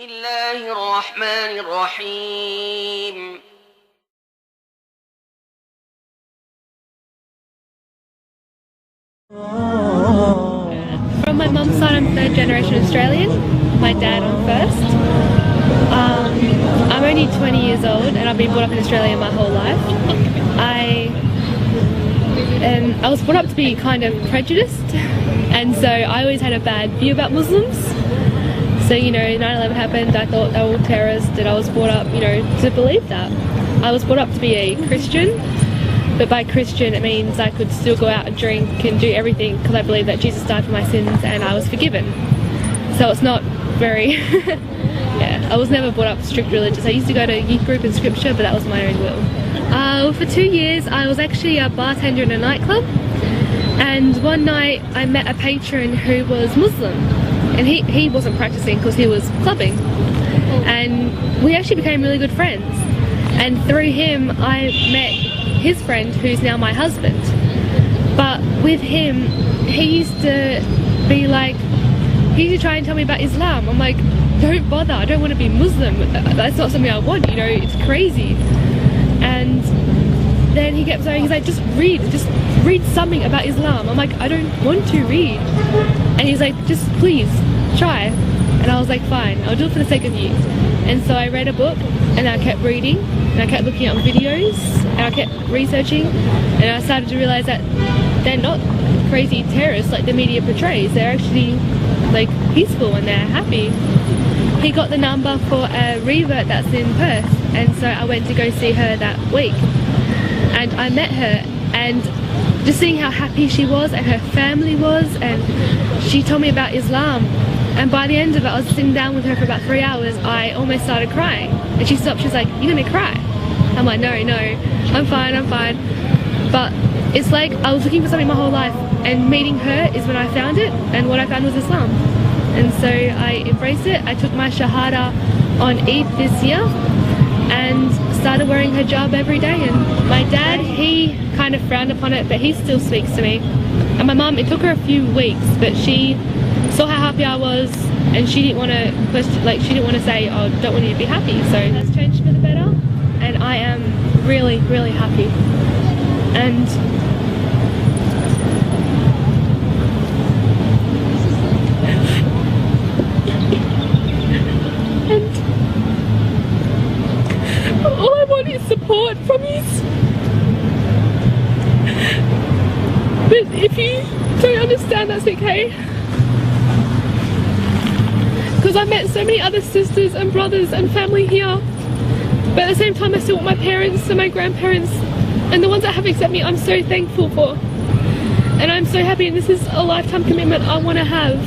الله الرحمن الرحيم. From my mum's side, I'm third generation Australian. My dad, I'm first. I'm only 20 years old and I've been brought up in Australia my whole life. I was brought up to be kind of prejudiced, and so I always had a bad view about Muslims. So, you know, 9/11 happened, I thought they were all terrorists, and I was brought up, you know, to believe that. I was brought up to be a Christian, but by Christian it means I could still go out and drink and do everything because I believe that Jesus died for my sins and I was forgiven. So it's not very, yeah, I was never brought up strict religious. I used to go to youth group and scripture, but that was my own will. For 2 years I was actually a bartender in a nightclub, and one night I met a patron who was Muslim, and he wasn't practicing because he was clubbing, and we actually became really good friends, and through him I met his friend who's now my husband. But with him, he used to be like, he used to try and tell me about Islam. I'm like, don't bother, I don't want to be Muslim, that's not something I want, you know, it's crazy. And then he kept saying, he's like, just read something about Islam. I'm like, I don't want to read. And he's like, just please try. And I was like, fine, I'll do it for the sake of you. And so I read a book and I kept reading and I kept looking up videos and I kept researching, and I started to realize that they're not crazy terrorists like the media portrays. They're actually like peaceful and they're happy. He got the number for a revert that's in Perth, and so I went to go see her that week, and I met her, and just seeing how happy she was and her family was, and she told me about Islam, and by the end of it I was sitting down with her for about 3 hours. I almost started crying, and she stopped. She's like, you're gonna cry? I'm like, no, I'm fine. But it's like I was looking for something my whole life, and meeting her is when I found it, and what I found was Islam. And so I embraced it. I took my Shahada on Eid this year and started wearing hijab every day. And my dad, he kind of frowned upon it, but he still speaks to me. And my mum, it took her a few weeks, but she saw how happy I was, and she didn't want to question, like, she didn't want to say, oh, don't want you to be happy. So that's changed for the better, and I am really, really happy. And all I want is support from you. But if you don't understand, that's okay. Because I met so many other sisters and brothers and family here. But at the same time I still want my parents and my grandparents, and the ones that have accepted me I'm so thankful for. And I'm so happy, and this is a lifetime commitment I want to have.